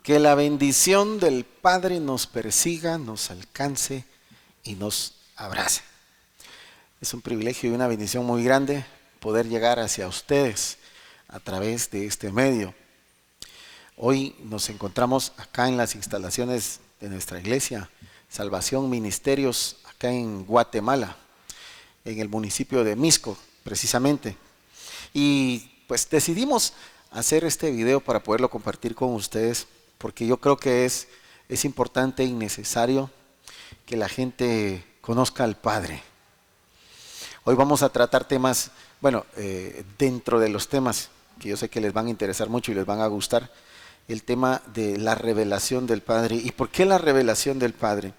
Que la bendición del Padre nos persiga, nos alcance y nos abrace. Es un privilegio y una bendición muy grande poder llegar hacia ustedes a través de este medio. Hoy nos encontramos acá en las instalaciones de nuestra iglesia, Salvación Ministerios, acá en Guatemala, en el municipio de Misco, precisamente. Y pues decidimos hacer este video para poderlo compartir con ustedes, porque yo creo que es importante y necesario que la gente conozca al Padre. Hoy vamos a tratar temas, dentro de los temas que yo sé que les van a interesar mucho y les van a gustar, el tema de la revelación del Padre. ¿Y por qué la revelación del Padre?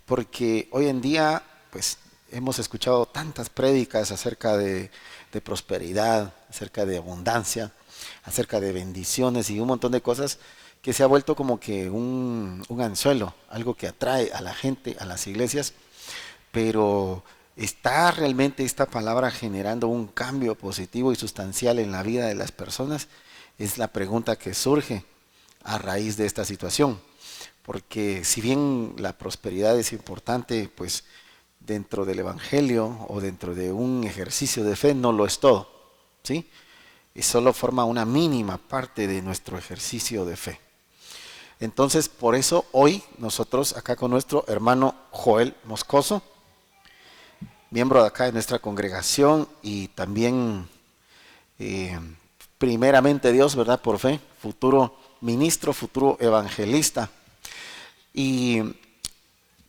Porque hoy en día, pues, hemos escuchado tantas prédicas acerca de prosperidad, acerca de abundancia, acerca de bendiciones y un montón de cosas que se ha vuelto como que un anzuelo, algo que atrae a la gente, a las iglesias, pero ¿está realmente esta palabra generando un cambio positivo y sustancial en la vida de las personas? Es la pregunta que surge a raíz de esta situación, porque si bien la prosperidad es importante, pues dentro del evangelio o dentro de un ejercicio de fe no lo es todo, ¿sí? Y solo forma una mínima parte de nuestro ejercicio de fe. Entonces, por eso hoy nosotros acá con nuestro hermano Joel Moscoso, miembro de acá de nuestra congregación y también primeramente Dios, ¿verdad? Por fe, futuro ministro, futuro evangelista. ¿Y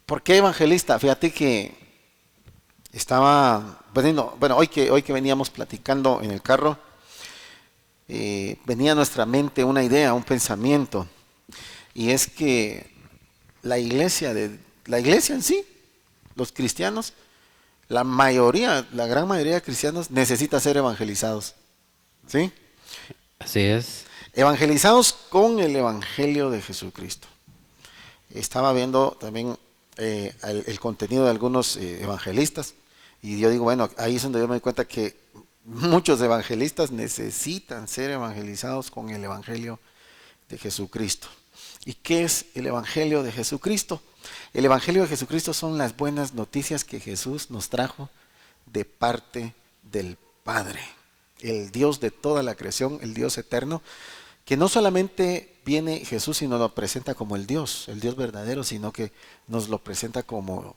por qué evangelista? Fíjate que estaba, hoy que veníamos platicando en el carro, venía a nuestra mente una idea, un pensamiento, y es que la iglesia en sí, los cristianos, la gran mayoría de cristianos necesita ser evangelizados, ¿sí? Así es. Evangelizados con el evangelio de Jesucristo. Estaba viendo también el contenido de algunos evangelistas y yo digo, bueno, ahí es donde yo me doy cuenta que muchos evangelistas necesitan ser evangelizados con el evangelio de Jesucristo. ¿Y qué es el evangelio de Jesucristo? El evangelio de Jesucristo son las buenas noticias que Jesús nos trajo de parte del Padre, el Dios de toda la creación, el Dios eterno, que no solamente viene Jesús y nos lo presenta como el Dios verdadero, sino que nos lo presenta como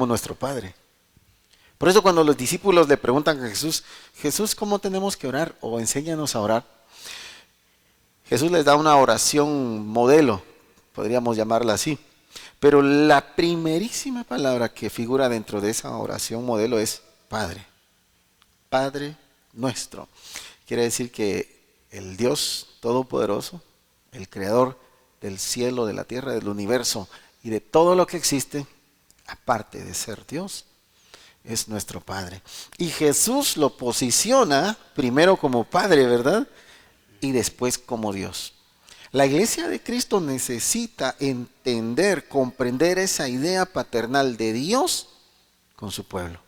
nuestro Padre. Por eso cuando los discípulos le preguntan a Jesús, Jesús, ¿cómo tenemos que orar? O enséñanos a orar. Jesús les da una oración modelo, podríamos llamarla así. Pero la primerísima palabra que figura dentro de esa oración modelo es Padre. Padre nuestro. Quiere decir que el Dios Todopoderoso, el Creador del cielo, de la tierra, del universo y de todo lo que existe, aparte de ser Dios, es nuestro Padre. Y Jesús lo posiciona primero como Padre, ¿verdad? Y después como Dios. La iglesia de Cristo necesita entender, comprender esa idea paternal de Dios con su pueblo.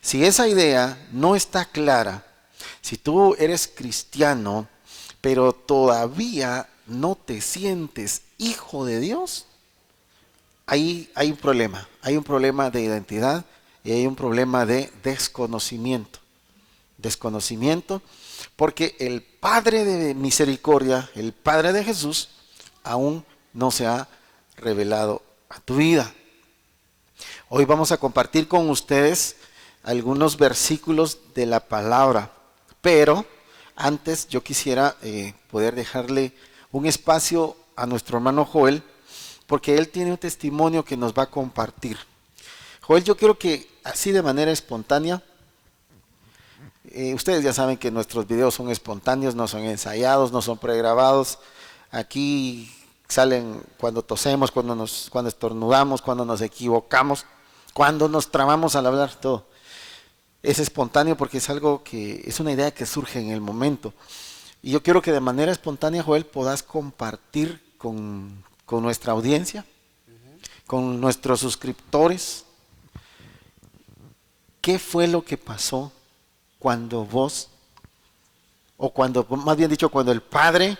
Si esa idea no está clara, si tú eres cristiano, pero todavía no te sientes hijo de Dios, ahí hay un problema de identidad y hay un problema de desconocimiento. Desconocimiento porque el Padre de misericordia, el Padre de Jesús, aún no se ha revelado a tu vida. Hoy vamos a compartir con ustedes algunos versículos de la palabra, pero antes yo quisiera poder dejarle un espacio a nuestro hermano Joel, porque él tiene un testimonio que nos va a compartir. Joel, yo quiero que así de manera espontánea, ustedes ya saben que nuestros videos son espontáneos, no son ensayados, no son pregrabados. Aquí salen cuando tosemos, cuando estornudamos, cuando nos equivocamos, cuando nos trabamos al hablar, todo. Es espontáneo porque es algo que es una idea que surge en el momento. Y yo quiero que de manera espontánea, Joel, puedas compartir con nuestra audiencia, con nuestros suscriptores, qué fue lo que pasó cuando vos, o cuando, más bien dicho, cuando el Padre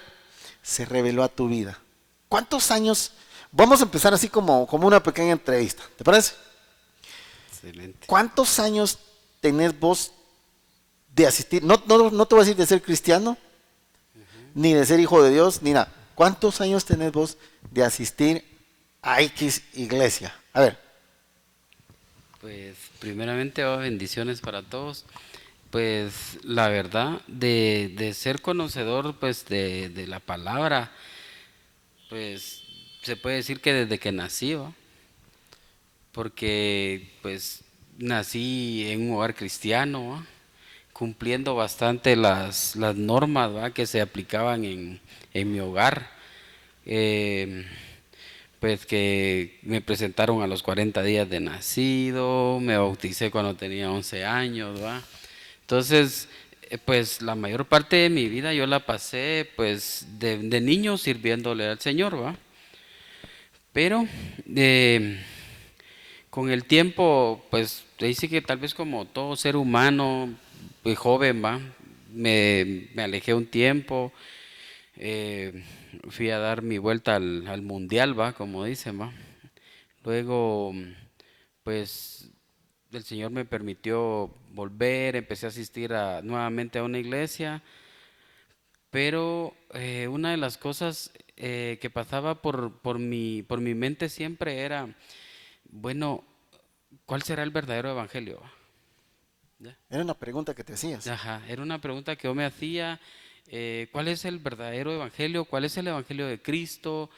se reveló a tu vida? ¿Cuántos años? Vamos a empezar así como una pequeña entrevista, ¿te parece? Excelente. ¿Cuántos años tenés vos de asistir? No te voy a decir de ser cristiano, ni de ser hijo de Dios, ni nada. ¿Cuántos años tenés vos de asistir a X iglesia? A ver. Pues primeramente, bendiciones para todos. Pues la verdad, de ser conocedor pues de la palabra, pues se puede decir que desde que nací, ¿va? Porque pues nací en un hogar cristiano, ¿va? Cumpliendo bastante las normas, ¿va? Que se aplicaban en mi hogar. Eh, pues que me presentaron a los 40 días de nacido, me bauticé cuando tenía 11 años, ¿va? Entonces, pues la mayor parte de mi vida yo la pasé pues de niño sirviéndole al Señor, ¿va? Pero con el tiempo, pues dice que tal vez como todo ser humano, pues, joven, ¿va? Me alejé un tiempo, eh, fui a dar mi vuelta al mundial, ¿va? Como dicen, ¿va? Luego, pues el Señor me permitió volver, empecé a asistir nuevamente a una iglesia, pero una de las cosas que pasaba por mi mente siempre era, bueno, ¿cuál será el verdadero evangelio? ¿Ya? Era una pregunta que te hacías. Ajá, era una pregunta que yo me hacía, ¿cuál es el verdadero evangelio? ¿Cuál es el evangelio de Cristo?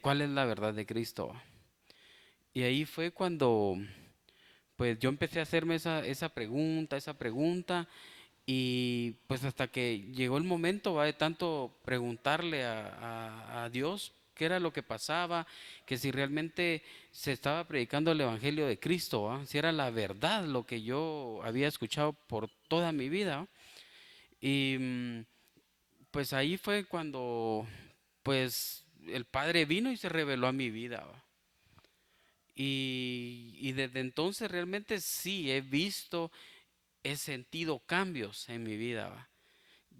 ¿Cuál es la verdad de Cristo? Y ahí fue cuando pues yo empecé a hacerme esa pregunta, y pues hasta que llegó el momento, ¿va? De tanto preguntarle a Dios qué era lo que pasaba, que si realmente se estaba predicando el Evangelio de Cristo, ¿va? Si era la verdad lo que yo había escuchado por toda mi vida, ¿va? Y pues ahí fue cuando pues el Padre vino y se reveló a mi vida, ¿va? Y desde entonces realmente sí he visto, he sentido cambios en mi vida, ¿va?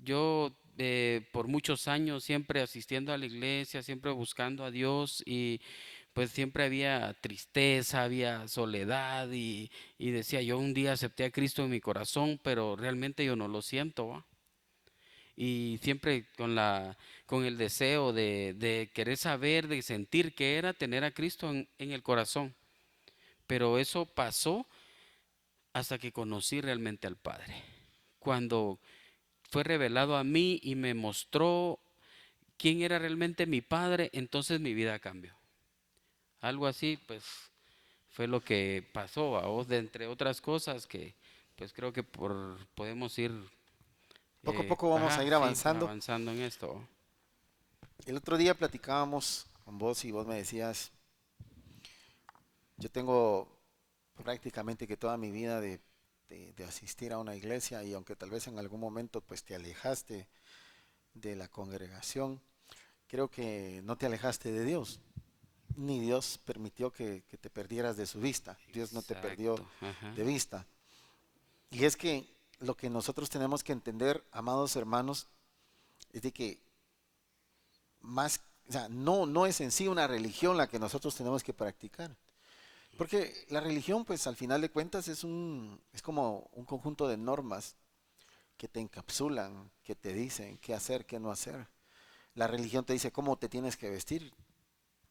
Yo por muchos años siempre asistiendo a la iglesia, siempre buscando a Dios, y pues siempre había tristeza, había soledad, y decía yo un día acepté a Cristo en mi corazón, pero realmente yo no lo siento, ¿va? Y siempre con el deseo de querer saber, de sentir que era tener a Cristo en el corazón. Pero eso pasó hasta que conocí realmente al Padre. Cuando fue revelado a mí y me mostró quién era realmente mi padre, entonces mi vida cambió. Algo así, pues, fue lo que pasó a vos, de entre otras cosas que, pues, creo que podemos ir, Poco a poco vamos a ir sí, avanzando. avanzando en esto. El otro día platicábamos con vos y vos me decías, yo tengo prácticamente que toda mi vida de asistir a una iglesia y aunque tal vez en algún momento pues te alejaste de la congregación, creo que no te alejaste de Dios, ni Dios permitió que te perdieras de su vista. Dios no te perdió Exacto, ajá, de vista. Y es que lo que nosotros tenemos que entender, amados hermanos, es de que más, o sea, no es en sí una religión la que nosotros tenemos que practicar. Porque la religión, pues al final de cuentas es como un conjunto de normas que te encapsulan, que te dicen qué hacer, qué no hacer. La religión te dice cómo te tienes que vestir,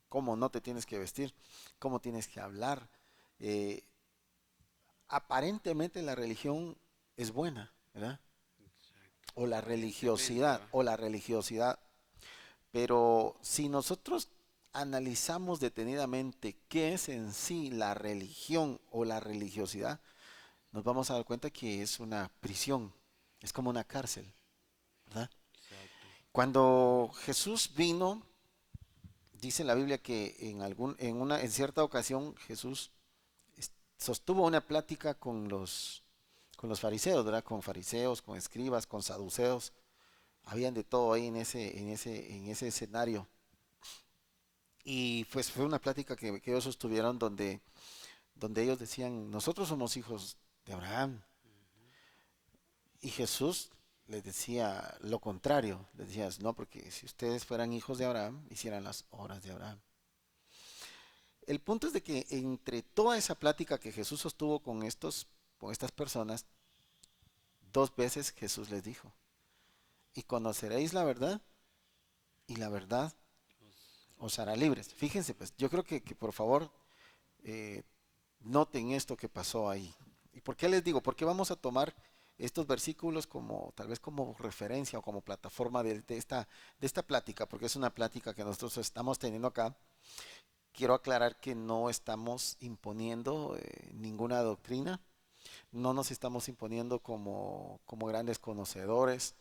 cómo no te tienes que vestir, cómo tienes que hablar. Eh, Aparentemente la religión es buena, ¿verdad? aparentemente va. O la religiosidad. Pero si nosotros analizamos detenidamente qué es en sí la religión o la religiosidad, nos vamos a dar cuenta que es una prisión, es como una cárcel, ¿verdad? Exacto. Cuando Jesús vino, dice la Biblia que en cierta ocasión Jesús sostuvo una plática con los fariseos, ¿verdad? Con fariseos, con escribas, con saduceos, habían de todo ahí en ese escenario. Y pues fue una plática que ellos sostuvieron donde ellos decían, nosotros somos hijos de Abraham. Y Jesús les decía lo contrario, les decía, no, porque si ustedes fueran hijos de Abraham, hicieran las obras de Abraham. El punto es de que entre toda esa plática que Jesús sostuvo con estas personas, dos veces Jesús les dijo, y conoceréis la verdad, y la verdad os hará libres. Fíjense, pues, yo creo que por favor eh, noten esto que pasó ahí. ¿Y por qué les digo? Porque vamos a tomar estos versículos como tal vez como referencia o como plataforma de esta plática, porque es una plática que nosotros estamos teniendo acá. Quiero aclarar que no estamos imponiendo ninguna doctrina, no nos estamos imponiendo como grandes conocedores.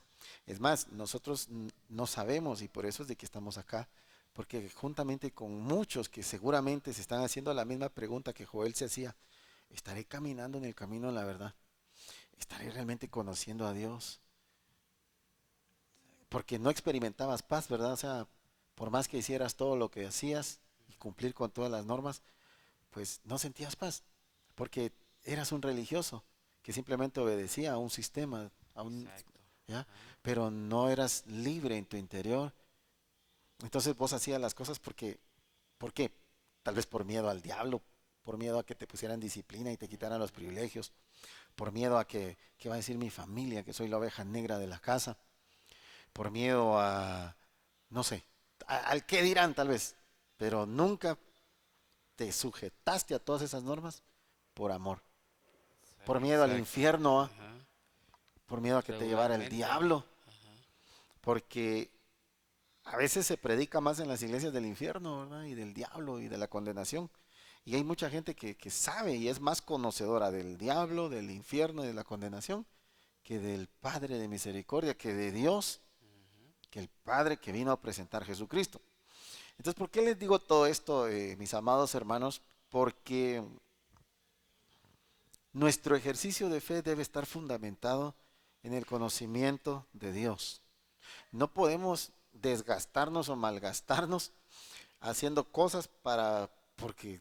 Es más, nosotros no sabemos y por eso es de que estamos acá, porque juntamente con muchos que seguramente se están haciendo la misma pregunta que Joel se hacía, ¿estaré caminando en el camino de la verdad? ¿Estaré realmente conociendo a Dios? Porque no experimentabas paz, ¿verdad? O sea, por más que hicieras todo lo que hacías y cumplir con todas las normas, pues no sentías paz, porque eras un religioso que simplemente obedecía a un sistema, Exacto. ¿ya? Ajá. Pero no eras libre en tu interior. Entonces vos hacías las cosas ¿por qué? Tal vez por miedo al diablo, por miedo a que te pusieran disciplina y te quitaran los privilegios, por miedo a que va a decir mi familia que soy la oveja negra de la casa, por miedo a, no sé, al qué dirán tal vez, pero nunca te sujetaste a todas esas normas por amor, por miedo al Exacto. infierno, Ajá. por miedo a que te llevara el Regularmente. diablo, Ajá. porque a veces se predica más en las iglesias del infierno, ¿verdad? Y del diablo y de la condenación. Y hay mucha gente que sabe y es más conocedora del diablo, del infierno y de la condenación que del Padre de misericordia, que de Dios, que el Padre que vino a presentar Jesucristo. Entonces, ¿por qué les digo todo esto, mis amados hermanos? Porque nuestro ejercicio de fe debe estar fundamentado en el conocimiento de Dios. No podemos desgastarnos o malgastarnos haciendo cosas porque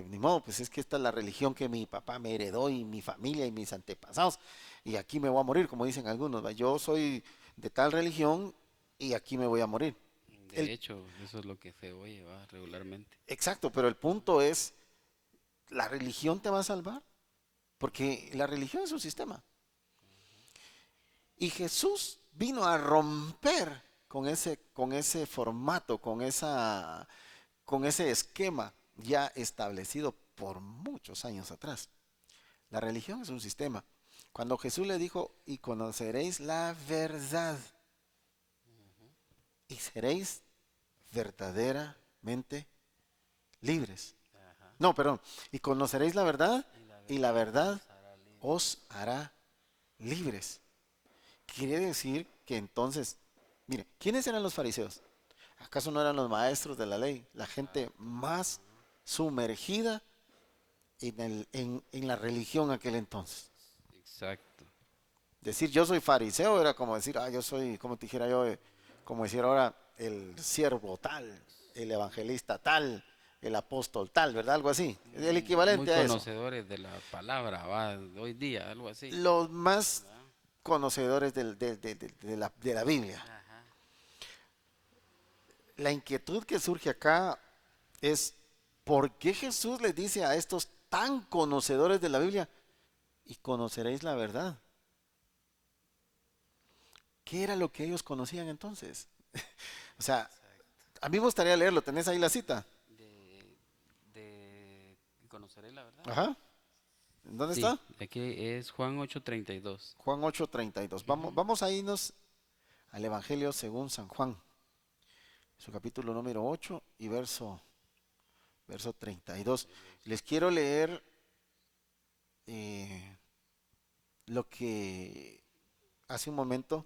ni modo, pues es que esta es la religión que mi papá me heredó y mi familia y mis antepasados y aquí me voy a morir, como dicen algunos, ¿va? Yo soy de tal religión y aquí me voy a morir. De El, hecho, eso es lo que se oye, va, regularmente. exacto, pero el punto es, ¿la religión te va a salvar? Porque la religión es un sistema. Y Jesús vino a romper con ese formato, con ese esquema ya establecido por muchos años atrás. La religión es un sistema. Cuando Jesús le dijo, y conoceréis la verdad, y seréis verdaderamente libres. Ajá. No, perdón, y conoceréis la verdad, Y la y la verdad verdad os hará libre. os hará libres. Quiere decir que entonces, mire, ¿quiénes eran los fariseos? ¿Acaso no eran los maestros de la ley? La gente Exacto. más Ajá. sumergida en la religión aquel entonces. Exacto. Decir yo soy fariseo era como decir, yo soy, como te dijera yo, como decir ahora el siervo tal, el evangelista tal, el apóstol tal, ¿verdad? Algo así. Es el Muy equivalente a eso. conocedores de la palabra, va, hoy día, algo así. Los más ¿Va? conocedores de la Biblia. Ajá. La inquietud que surge acá es, ¿por qué Jesús les dice a estos tan conocedores de la Biblia, y conoceréis la verdad? ¿Qué era lo que ellos conocían entonces? O sea, Exacto. a mí me gustaría leerlo, ¿tenés ahí la cita? De conoceré la verdad. Ajá. ¿Dónde Sí, está? aquí es Juan 8:32. Juan 8:32. Ujú. Vamos a irnos al Evangelio según San Juan, su capítulo número 8 y verso 32. Les quiero leer eh, lo que hace un momento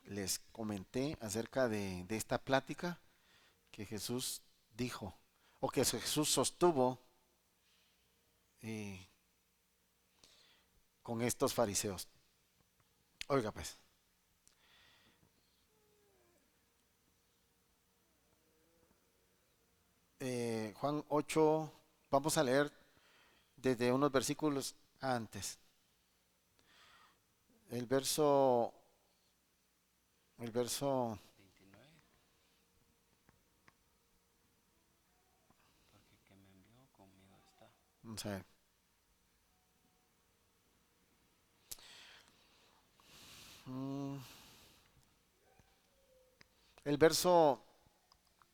les comenté acerca de esta plática que Jesús dijo, o que Jesús sostuvo eh, con estos fariseos. Oiga pues, Juan 8, vamos a leer desde unos versículos antes. El verso el verso, 29. Porque el que me envió conmigo está. vamos a ver. Mm, el verso,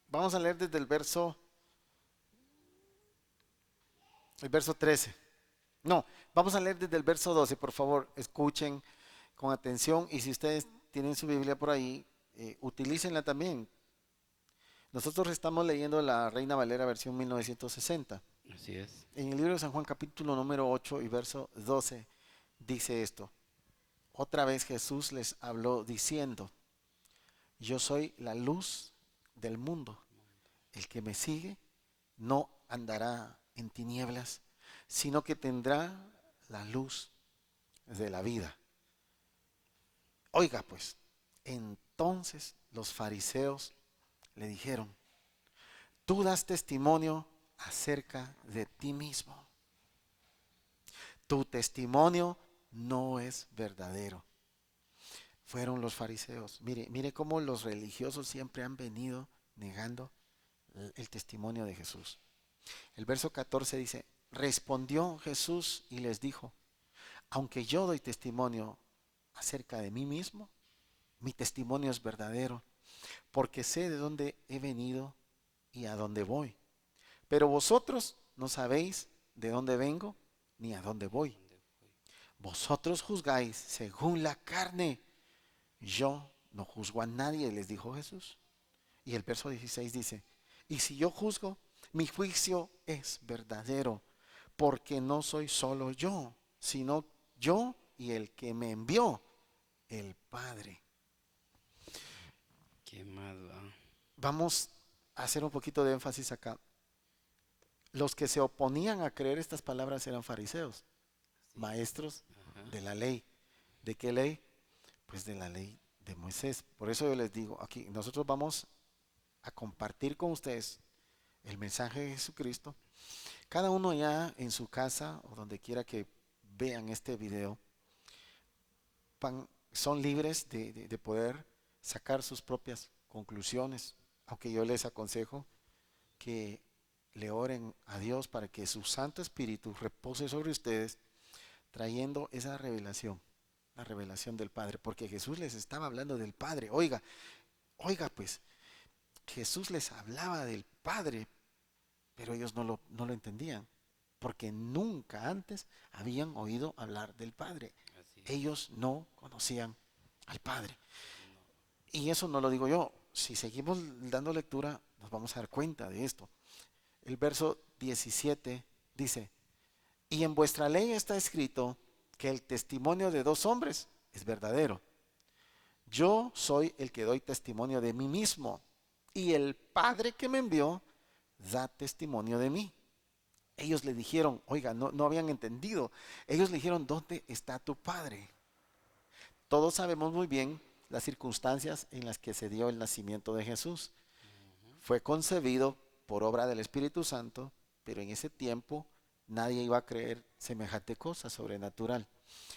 vamos a leer desde el verso 13. No, vamos a leer desde el verso 12, por favor, escuchen con atención y si ustedes tienen su Biblia por ahí, utilícenla también. Nosotros estamos leyendo la Reina Valera versión 1960. Así es. En el libro de San Juan capítulo número 8 y verso 12 dice esto. Otra vez Jesús les habló diciendo, yo soy la luz del mundo. El que me sigue no andará en tinieblas, sino que tendrá la luz de la vida. Oiga pues, entonces los fariseos le dijeron, tú das testimonio acerca de ti mismo. Tu testimonio no es verdadero. Fueron los fariseos. Mire cómo los religiosos siempre han venido negando el testimonio de Jesús. El verso 14 dice, respondió Jesús y les dijo, aunque yo doy testimonio acerca de mí mismo, mi testimonio es verdadero, porque sé de dónde he venido y a dónde voy. Pero vosotros no sabéis de dónde vengo ni a dónde voy. Vosotros juzgáis según la carne. Yo no juzgo a nadie, les dijo Jesús. Y el verso 16 dice, y si yo juzgo, mi juicio es verdadero, porque no soy solo yo, sino yo y el que me envió, el Padre. ¿Qué más va? Vamos a hacer un poquito de énfasis acá. Los que se oponían a creer estas palabras eran fariseos, maestros Ajá. de la ley. ¿De qué ley? Pues de la ley de Moisés. Por eso yo les digo, aquí nosotros vamos a compartir con ustedes el mensaje de Jesucristo. Cada uno ya en su casa o donde quiera que vean este video, son libres de poder sacar sus propias conclusiones, aunque yo les aconsejo que le oren a Dios para que su Santo Espíritu repose sobre ustedes, trayendo esa revelación, la revelación del Padre, porque Jesús les estaba hablando del Padre. Oiga pues, Jesús les hablaba del Padre, pero ellos no lo entendían, porque nunca antes habían oído hablar del Padre. Así es. Ellos no conocían al Padre. No. Y eso no lo digo yo. Si seguimos dando lectura, nos vamos a dar cuenta de esto. El verso 17 dice, y en vuestra ley está escrito que el testimonio de dos hombres es verdadero. Yo soy el que doy testimonio de mí mismo, y el Padre que me envió da testimonio de mí. Ellos le dijeron, oiga, no habían entendido. Ellos le dijeron, ¿dónde está tu Padre? Todos sabemos muy bien las circunstancias en las que se dio el nacimiento de Jesús. Fue concebido por obra del Espíritu Santo, pero en ese tiempo nadie iba a creer semejante cosa sobrenatural.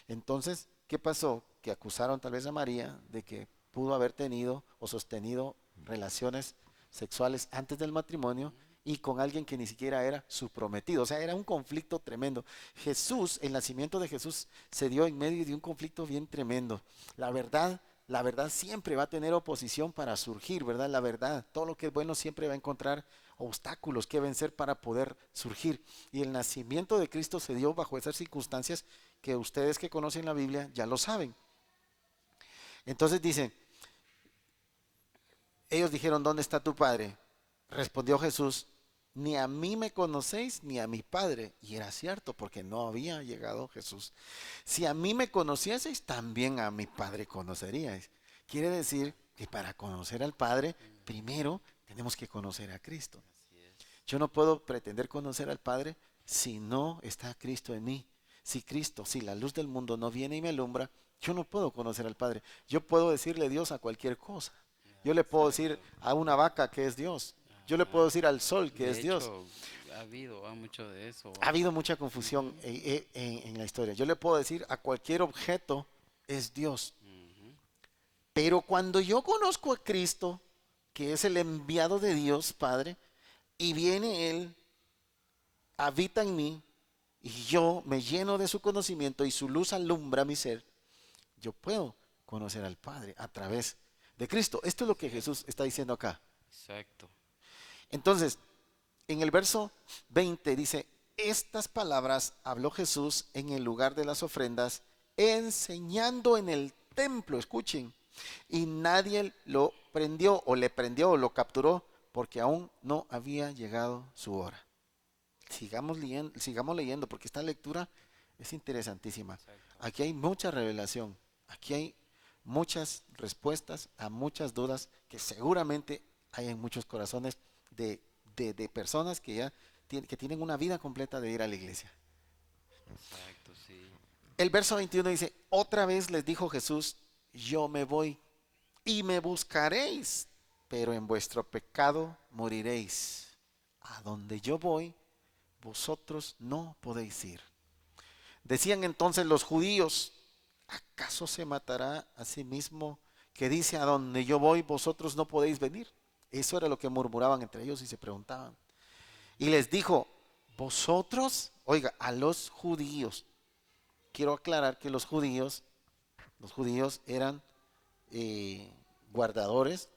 Entonces, ¿qué pasó? Que acusaron tal vez a María de que pudo haber tenido o sostenido relaciones sexuales antes del matrimonio y con alguien que ni siquiera era su prometido. O sea, era un conflicto tremendo. Jesús, el nacimiento de Jesús se dio en medio de un conflicto bien tremendo. La verdad siempre va a tener oposición para surgir, ¿verdad? La verdad, todo lo que es bueno siempre va a encontrar obstáculos que vencer para poder surgir. Y el nacimiento de Cristo se dio bajo esas circunstancias que ustedes que conocen la Biblia ya lo saben. Entonces dice, ellos dijeron, ¿dónde está tu Padre? Respondió Jesús, ni a mí me conocéis ni a mi Padre. Y era cierto, porque no había llegado Jesús. Si a mí me conocieseis, también a mi Padre conoceríais. Quiere decir que para conocer al Padre, primero tenemos que conocer a Cristo. Así es. Yo no puedo pretender conocer al Padre si no está Cristo en mí. Si la luz del mundo no viene y me alumbra, yo no puedo conocer al Padre. Yo puedo decirle Dios a cualquier cosa. Yo le puedo decir Exacto. a una vaca que es Dios. Yo le puedo Ajá. decir al sol que De es Dios. hecho, ha habido mucho de eso, Ha va. habido mucha confusión Ujú, en la historia. Yo le puedo decir a cualquier objeto es Dios. ujú. Pero cuando yo conozco a Cristo, que es el enviado de Dios Padre, y viene Él, habita en mí, y yo me lleno de su conocimiento y su luz alumbra mi ser, yo puedo conocer al Padre a través de Cristo. Esto es lo que Jesús está diciendo acá. Exacto. Entonces, en el verso 20 dice, estas palabras habló Jesús en el lugar de las ofrendas, enseñando en el templo, escuchen, y nadie lo prendió o le prendió o lo capturó porque aún no había llegado su hora. Sigamos leyendo porque esta lectura es interesantísima. Exacto. Aquí hay mucha revelación, aquí hay muchas respuestas a muchas dudas que seguramente hay en muchos corazones de, de personas que ya que tienen una vida completa de ir a la iglesia. Exacto, sí. El verso 21 dice, otra vez les dijo Jesús, yo me voy y me buscaréis, pero en vuestro pecado moriréis. A donde yo voy, vosotros no podéis ir. Decían entonces los judíos, ¿acaso se matará a sí mismo que dice a donde yo voy vosotros no podéis venir? Eso era lo que murmuraban entre ellos y se preguntaban. Y les dijo, vosotros, oiga, a los judíos, quiero aclarar que los judíos eran guardadores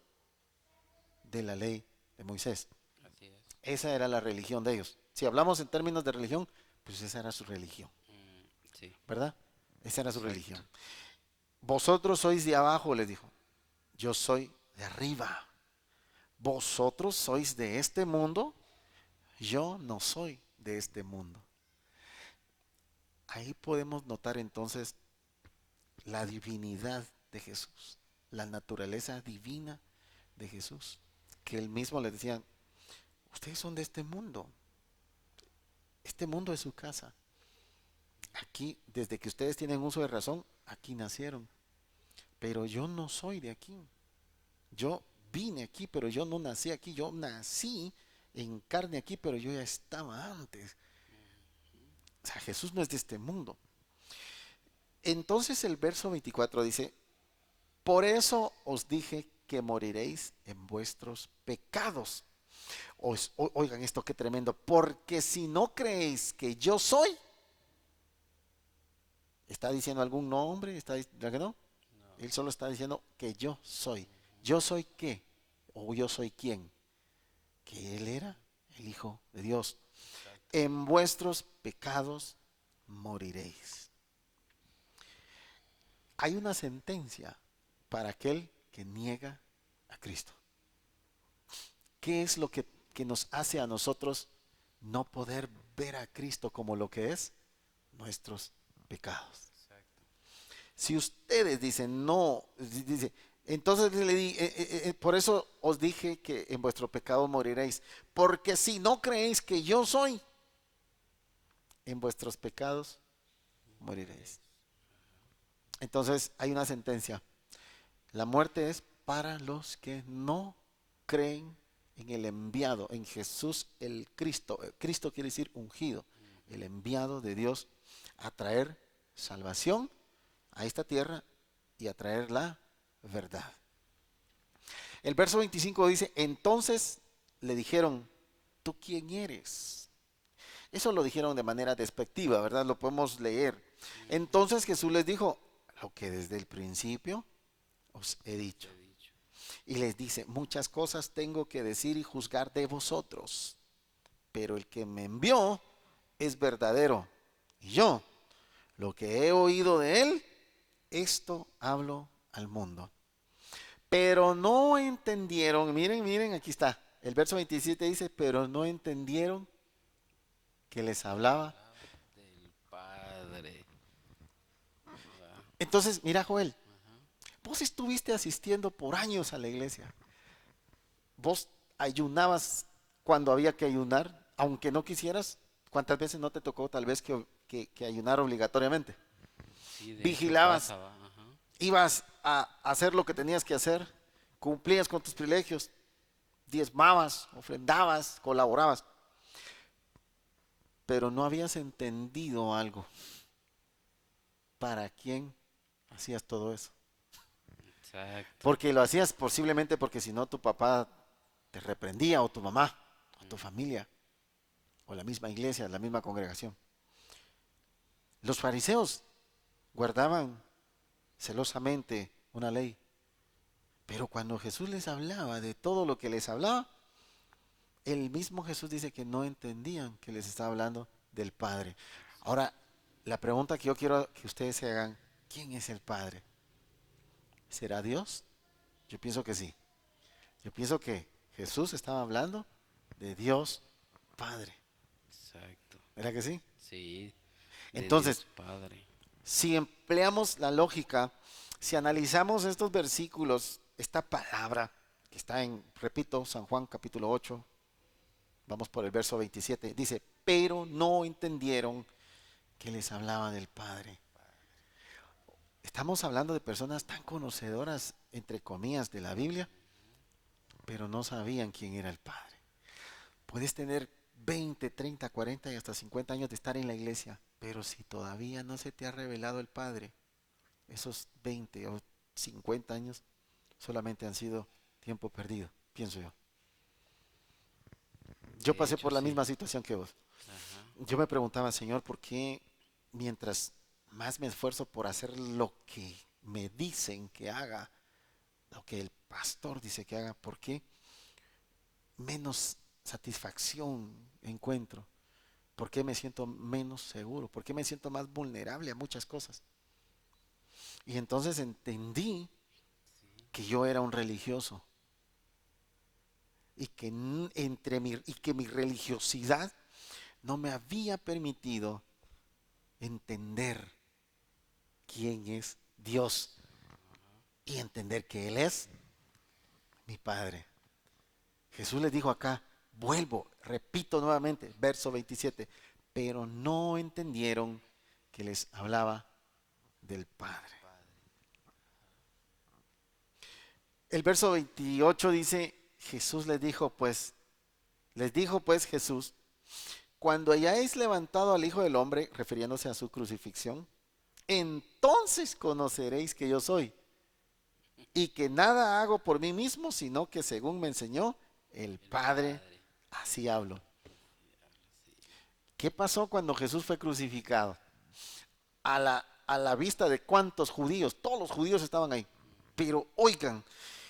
de la ley de Moisés. Así es. Esa era la religión de ellos. Si hablamos en términos de religión, pues esa era su religión, Sí. ¿verdad? Esa era su Exacto. religión. Vosotros sois de abajo, les dijo. Yo soy de arriba. Vosotros sois de este mundo. Yo no soy de este mundo. Ahí podemos notar entonces la divinidad de Jesús, la naturaleza divina de Jesús, que él mismo les decía, ustedes son de este mundo es su casa, aquí, desde que ustedes tienen uso de razón, aquí nacieron, pero yo no soy de aquí, yo vine aquí, pero yo no nací aquí, yo nací en carne aquí, pero yo ya estaba antes. O sea, Jesús no es de este mundo. Entonces el verso 24 dice, por eso os dije que moriréis en vuestros pecados. Oigan esto, qué tremendo. Porque si no creéis que yo soy, ¿está diciendo algún nombre? ¿Verdad que no? No. Él solo está diciendo que yo soy. ¿Yo soy qué? ¿O yo soy quién? Que Él era el Hijo de Dios. Exacto. En vuestros pecados moriréis. Hay una sentencia para aquel que niega a Cristo. ¿Qué es lo que nos hace a nosotros no poder ver a Cristo como lo que es? Nuestros pecados. Exacto. Si ustedes dicen no, dice, entonces le di, por eso os dije que en vuestro pecado moriréis, porque si no creéis que yo soy, en vuestros pecados moriréis. Entonces hay una sentencia. La muerte es para los que no creen en el enviado, en Jesús el Cristo. Cristo quiere decir ungido, el enviado de Dios a traer salvación a esta tierra y a traer la verdad. El verso 25 dice, entonces le dijeron, ¿tú quién eres? Eso lo dijeron de manera despectiva, ¿verdad? Lo podemos leer. Entonces Jesús les dijo, lo que desde el principio os he dicho. Te he dicho. Y les dice, muchas cosas tengo que decir y juzgar de vosotros, pero el que me envió es verdadero. Y yo, lo que he oído de él, esto hablo al mundo. Pero no entendieron, miren, aquí está. El verso 27 dice, pero no entendieron que les hablaba. Hablaba del Padre. ¿Verdad? Entonces, mira Joel, Ajá. vos estuviste asistiendo por años a la iglesia. Vos ayunabas cuando había que ayunar, aunque no quisieras. ¿Cuántas veces no te tocó tal vez que ayunar obligatoriamente? Sí, de hecho Vigilabas, pasa, va. Ajá. ibas a hacer lo que tenías que hacer, cumplías con tus privilegios, diezmabas, ofrendabas, colaborabas, pero no habías entendido algo. ¿Para quién hacías todo eso? Exacto. Porque lo hacías posiblemente porque si no tu papá te reprendía o tu mamá o tu familia o la misma iglesia, la misma congregación. Los fariseos guardaban celosamente una ley, pero cuando Jesús les hablaba de todo lo que les hablaba, el mismo Jesús dice que no entendían que les estaba hablando del Padre. Ahora, la pregunta que yo quiero que ustedes se hagan, ¿quién es el Padre? ¿Será Dios? Yo pienso que sí. Yo pienso que Jesús estaba hablando de Dios Padre. Exacto. ¿Verdad que sí? Sí, de Entonces, Dios Padre. si empleamos la lógica, si analizamos estos versículos, esta palabra que está en, repito, San Juan capítulo 8, vamos por el verso 27, dice, pero no entendieron que les hablaba del Padre. Estamos hablando de personas tan conocedoras, entre comillas, de la Biblia, pero no sabían quién era el Padre. Puedes tener 20, 30, 40 y hasta 50 años de estar en la iglesia, pero si todavía no se te ha revelado el Padre, esos 20 o 50 años solamente han sido tiempo perdido, pienso yo. Yo De pasé hecho, por la sí. misma situación que vos. Ajá. Yo me preguntaba, Señor, ¿por qué mientras más me esfuerzo por hacer lo que me dicen que haga, lo que el pastor dice que haga, ¿por qué menos satisfacción encuentro? ¿Por qué me siento menos seguro? ¿Por qué me siento más vulnerable a muchas cosas? Y entonces entendí que yo era un religioso y que mi religiosidad no me había permitido entender quién es Dios y entender que Él es mi Padre. Jesús les dijo acá, vuelvo, repito nuevamente, verso 27, pero no entendieron que les hablaba del Padre. El verso 28 dice, Jesús les dijo pues Jesús, cuando hayáis levantado al Hijo del Hombre, refiriéndose a su crucifixión, entonces conoceréis que yo soy y que nada hago por mí mismo, sino que según me enseñó el El Padre, Padre. así hablo. Sí. ¿Qué pasó cuando Jesús fue crucificado? A la vista de cuántos judíos, todos los judíos estaban ahí. Pero oigan,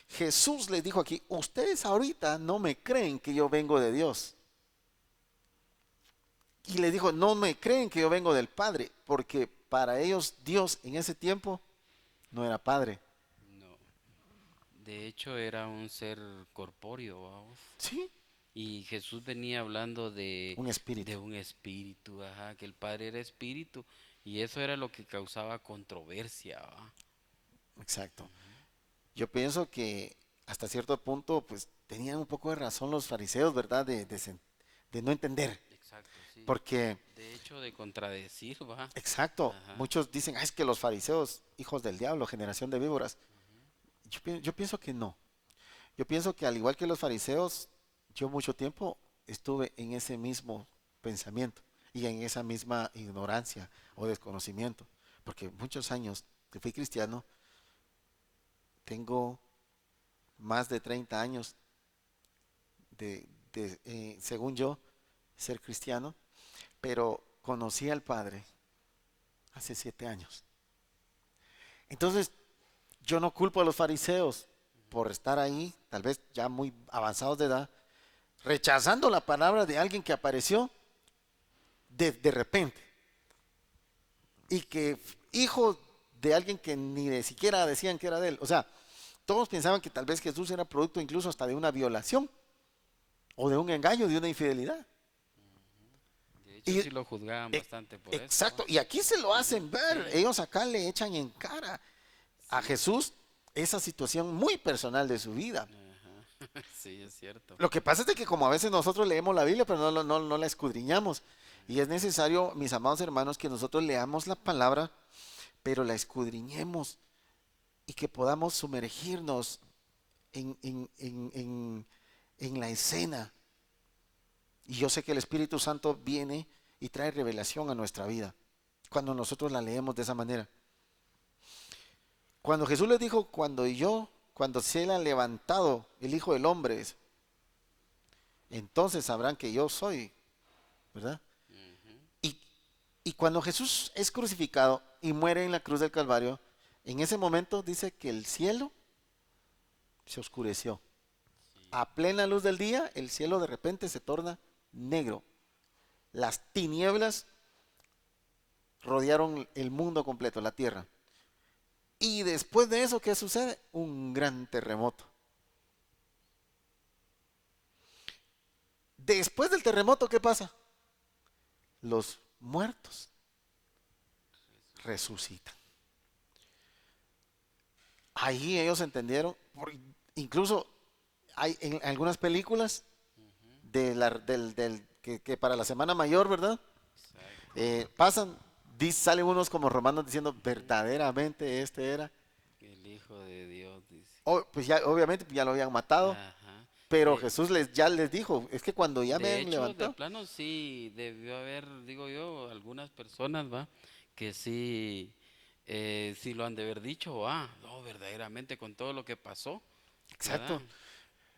Jesús les dijo aquí, ustedes ahorita no me creen que yo vengo de Dios. Y les dijo, no me creen que yo vengo del Padre, porque para ellos Dios en ese tiempo no era Padre. No. De hecho, era un ser corpóreo, vamos. Sí, Y Jesús venía hablando un de espíritu. un espíritu, ajá, que el Padre era espíritu. Y eso era lo que causaba controversia, ¿va? Exacto. Yo pienso que hasta cierto punto, pues tenían un poco de razón los fariseos, ¿verdad? De no entender. Exacto, sí. Porque, De hecho, de contradecir, va. exacto, Ajá. muchos dicen, "Ah, es que los fariseos, hijos del diablo, generación de víboras". Yo pienso que no. Yo pienso que al igual que los fariseos, yo mucho tiempo estuve en ese mismo pensamiento y en esa misma ignorancia o desconocimiento. Porque muchos años que fui cristiano, tengo más de 30 años según yo, ser cristiano, pero conocí al Padre hace 7 años. Entonces, yo no culpo a los fariseos por estar ahí, tal vez ya muy avanzados de edad, rechazando la palabra de alguien que apareció de repente y que hijo de alguien que ni de siquiera decían que era de él. O sea, todos pensaban que tal vez Jesús era producto incluso hasta de una violación o de un engaño, de una infidelidad. De hecho, Y sí lo juzgaban e- bastante por eso, exacto, ¿va? y aquí se lo Ujú. hacen ver. Sí, Ellos acá le echan en cara a sí. Jesús esa situación muy personal de su vida. Ajá. Sí, es cierto. Lo que pasa es de que como a veces nosotros leemos la Biblia, pero no la escudriñamos. Y es necesario, mis amados hermanos, que nosotros leamos la palabra, pero la escudriñemos y que podamos sumergirnos en la escena. Y yo sé que el Espíritu Santo viene y trae revelación a nuestra vida cuando nosotros la leemos de esa manera. Cuando Jesús les dijo, cuando se ha levantado el Hijo del Hombre, dice, entonces sabrán que yo soy, ¿verdad? Ujú. Y, y cuando Jesús es crucificado y muere en la cruz del Calvario, en ese momento dice que el cielo se oscureció. Sí. A plena luz del día, el cielo de repente se torna negro. Las tinieblas rodearon el mundo completo, la tierra. Y después de eso, ¿qué sucede? Un gran terremoto. Después del terremoto, ¿qué pasa? Los muertos resucitan. Ahí ellos entendieron, incluso hay en algunas películas que para la Semana Mayor, ¿verdad? Exacto. Pasan, salen unos como romanos diciendo, verdaderamente este era. El Hijo de Dios dice. Pues ya, obviamente ya lo habían matado, Ajá. pero De, Jesús ya les dijo, es que cuando ya me de han hecho, de levantado, plano sí debió haber, digo yo, algunas personas, va, que sí, sí lo han de haber dicho, no, verdaderamente con todo lo que pasó, ¿verdad? exacto.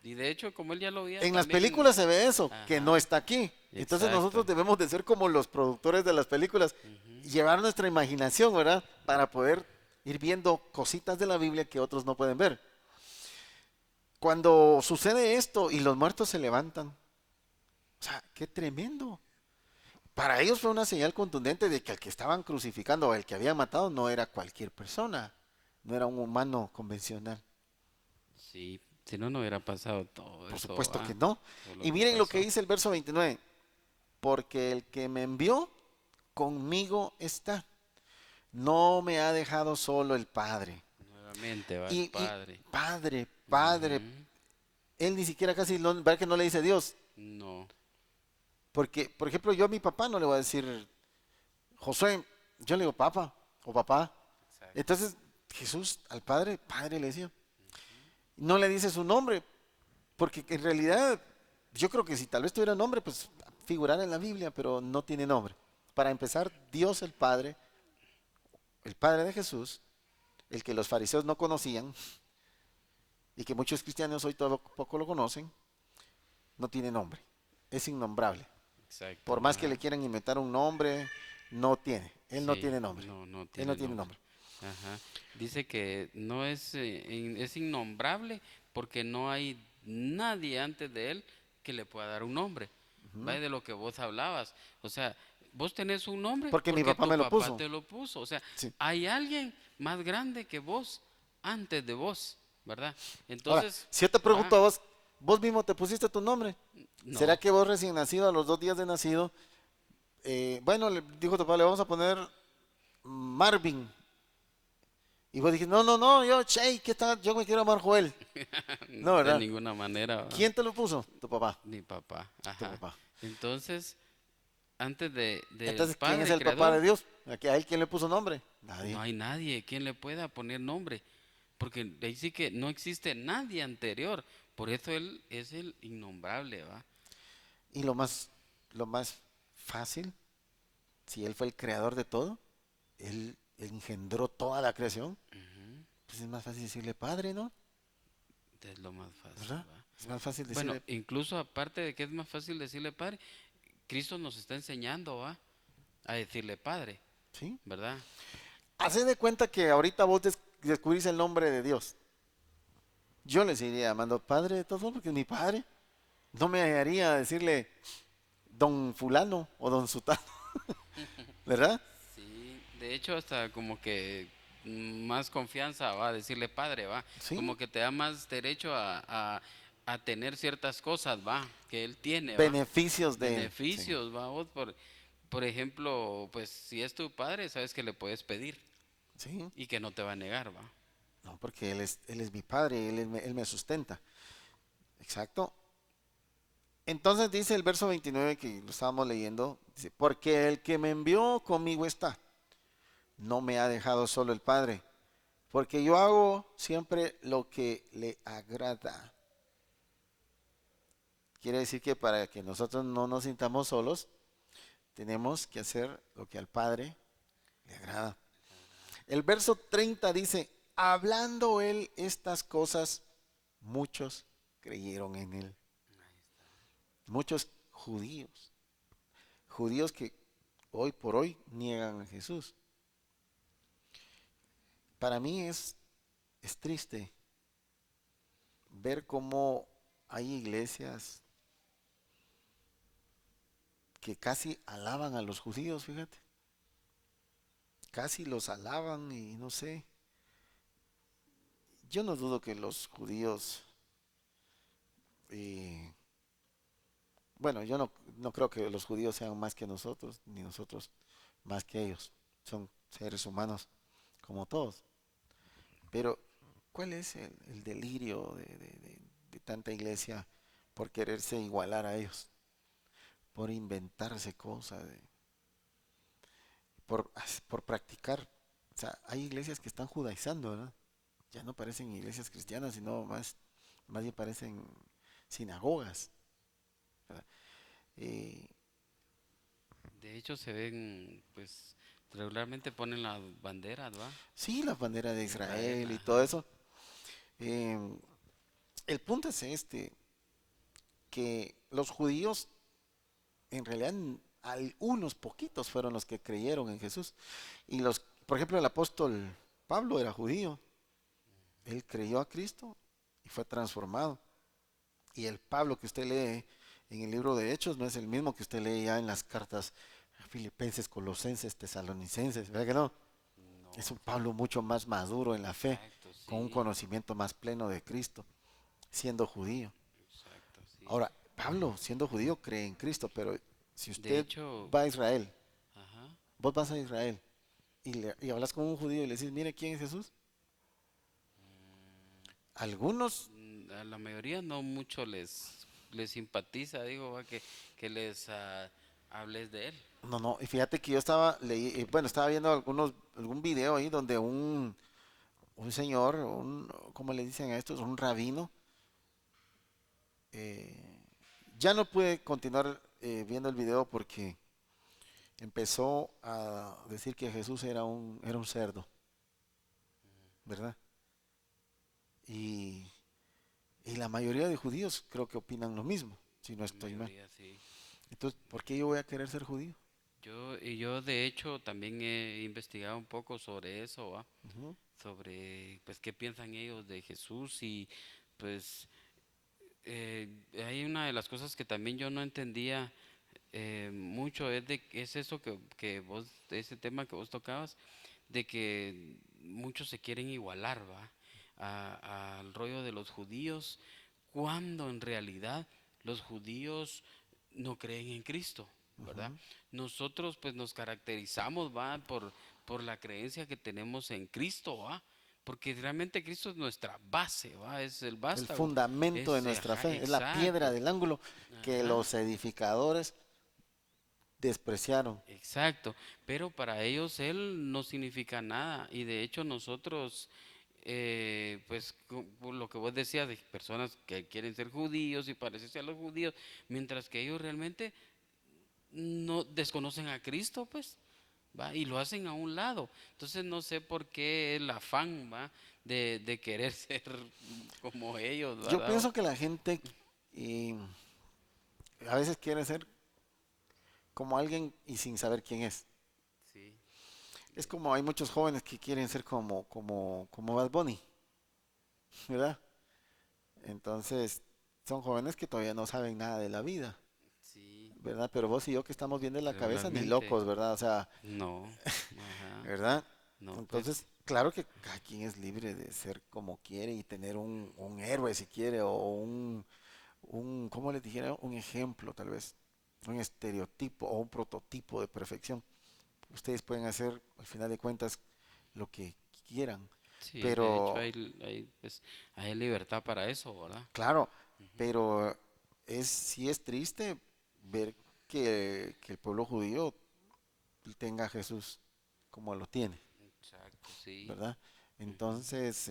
Y de hecho, como él ya lo había En las también, películas se ve eso, que no ajá, está aquí. Entonces nosotros exacto. debemos de ser como los productores de las películas, Ujú. llevar nuestra imaginación, ¿verdad? Para poder ir viendo cositas de la Biblia que otros no pueden ver. Cuando sucede esto y los muertos se levantan, o sea, qué tremendo. Para ellos fue una señal contundente de que el que estaban crucificando o el que habían matado no era cualquier persona, no era un humano convencional. Sí, si no, no hubiera pasado todo Por eso, supuesto que no. todo lo Y que miren lo que pasó. dice el verso 29. Porque el que me envió conmigo está. No me ha dejado solo el Padre. Nuevamente va el Y Padre. Padre, Ujú. él ni siquiera casi, ¿verdad que no le dice Dios? No, Porque, por ejemplo, yo a mi papá no le voy a decir Josué, yo le digo papá o papá. exacto. Entonces Jesús al Padre, Padre le decía. No le dice su nombre, porque en realidad yo creo que si tal vez tuviera nombre, pues figurara en la Biblia, pero no tiene nombre. Para empezar, Dios el Padre de Jesús, el que los fariseos no conocían y que muchos cristianos hoy poco lo conocen, no tiene nombre. Es innombrable. Exacto, Por más que le quieran inventar un nombre, no tiene. Él no sí, tiene nombre. no, no Él no tiene tiene nombre. nombre. Ajá. Dice que no es, es innombrable porque no hay nadie antes de él que le pueda dar un nombre. Va Ujú. de lo que vos hablabas. O sea, vos tenés un nombre Porque mi porque papá tu me lo papá puso. te lo puso. O sea, Sí. hay alguien más grande que vos antes de vos, ¿verdad? Ahora, Entonces, si yo te pregunto va, a vos, vos mismo te pusiste tu nombre. ¿Será no. que vos recién nacido, a los 2 días de nacido, bueno, le dijo tu papá, le vamos a poner Marvin? Y vos dijiste, no, no, no, yo, Che, ¿qué tal? Yo me quiero llamar Joel. No, De ¿verdad? ninguna manera, ¿va? ¿Quién te lo puso? Tu papá. Mi papá, Tu ajá. papá. Entonces, antes del Entonces, ¿quién es Padre el papá de Creador, Dios? ¿A él quién le puso nombre? no Nadie. hay nadie quien le pueda poner nombre, porque ahí sí que no existe nadie anterior. Por eso él es el innombrable, ¿va? Y lo más fácil, si él fue el creador de todo, él engendró toda la creación, Ujú. pues es más fácil decirle padre, ¿no? Es lo más fácil, ¿Verdad? ¿va? Es más fácil Bueno, decirle, incluso aparte de que es más fácil decirle Padre, Cristo nos está enseñando, ¿va? A decirle Padre, ¿sí? ¿verdad? Haced de cuenta que ahorita vos descubrís el nombre de Dios. Yo le seguiría llamando padre de todos modos, porque es mi padre. No me hallaría decirle don fulano o don sutano, ¿verdad? Sí, de hecho hasta como que más confianza va a decirle padre, va, Sí. como que te da más derecho a tener ciertas cosas, va, que él tiene, va, Beneficios de... Sí. beneficios, va, vos por ejemplo, pues si es tu padre, sabes que le puedes pedir Sí. y que no te va a negar, va. No, porque él es mi padre, él me sustenta. Exacto. Entonces dice el verso 29 que lo estábamos leyendo, dice, porque el que me envió conmigo está, no me ha dejado solo el Padre, porque yo hago siempre lo que le agrada. Quiere decir que para que nosotros no nos sintamos solos, tenemos que hacer lo que al Padre le agrada. El verso 30 dice, hablando él estas cosas, muchos creyeron en él. Muchos judíos que hoy por hoy niegan a Jesús. Para mí es triste ver cómo hay iglesias que casi alaban a los judíos, fíjate. Casi los alaban y no sé. Yo no dudo que los judíos, eh, bueno, yo no creo que los judíos sean más que nosotros, ni nosotros más que ellos. Son seres humanos como todos. Pero, ¿cuál es el delirio de tanta iglesia por quererse igualar a ellos? Por inventarse cosas, por practicar. O sea, hay iglesias que están judaizando, ¿verdad? Ya no parecen iglesias cristianas, sino más bien parecen sinagogas, ¿verdad? Eh, De hecho, se ven, pues, regularmente ponen las banderas, ¿va? sí, la bandera de De Israel, Israel y todo ajá. eso. Eh, el punto es que los judíos, en realidad, algunos poquitos fueron los que creyeron en Jesús. Y por ejemplo, el apóstol Pablo era judío. Él creyó a Cristo y fue transformado. Y el Pablo que usted lee en el libro de Hechos no es el mismo que usted lee ya en las cartas Filipenses, Colosenses, Tesalonicenses, ¿verdad que no? Es No, un sí, Pablo mucho más maduro en la fe, exacto, con un sí, conocimiento más pleno de Cristo, siendo judío. exacto, sí. Ahora, Pablo, siendo judío, cree en Cristo, pero si De usted hecho, va a Israel, ajá, vos vas a Israel y hablas con un judío y le decís, mire quién es Jesús, algunos, a la mayoría no mucho les simpatiza, digo, va, que les hables de él. no, y fíjate que yo bueno, estaba viendo algún video ahí donde un señor, ¿cómo le dicen a estos? Un rabino, eh, ya no pude continuar viendo el video porque empezó a decir que Jesús era un cerdo, ¿verdad? Y, y la mayoría de judíos creo que opinan lo mismo, si no La estoy mal. mayoría sí. Entonces, ¿por qué yo voy a querer ser judío? Yo de hecho también he investigado un poco sobre eso, ¿va? Ujú, Sobre pues qué piensan ellos de Jesús y pues hay una de las cosas que también yo no entendía mucho es eso que vos, ese tema que vos tocabas, de que muchos se quieren igualar, ¿va? Al rollo de los judíos, cuando en realidad los judíos no creen en Cristo, ¿verdad? ujú. Nosotros pues nos caracterizamos, ¿va? Por la creencia que tenemos en Cristo, ¿va? Porque realmente Cristo es nuestra base, ¿va? Es el El vástago, fundamento de nuestra ajá, fe, es la piedra exacto, del ángulo que ajá. los edificadores despreciaron. Exacto, pero para ellos él no significa nada y de hecho nosotros, pues por lo que vos decías de personas que quieren ser judíos y parecerse a los judíos, mientras que ellos realmente no desconocen a Cristo, pues, va, y lo hacen a un lado. Entonces no sé por qué el afán, va, de querer ser como ellos, Yo ¿verdad? pienso que la gente eh, a veces quiere ser como alguien y sin saber quién es. Sí, Es como hay muchos jóvenes que quieren ser como Bad Bunny, ¿verdad? Entonces, son jóvenes que todavía no saben nada de la vida, sí, ¿verdad? Pero vos y yo que estamos bien de la cabeza, ni regularmente, locos, ¿verdad? O sea, no, ajá, ¿verdad? no, Entonces, pues, claro que cada quien es libre de ser como quiere y tener un héroe si quiere, o ¿cómo les dijera? Un ejemplo tal vez, un estereotipo o un prototipo de perfección. Ustedes pueden hacer, al final de cuentas, lo que quieran, sí, de hecho pero, pues, hay libertad para eso, ¿verdad? claro, pero sí es triste ver que el pueblo judío tenga a Jesús como lo tiene, Exacto, sí. ¿verdad? Ujú. Entonces,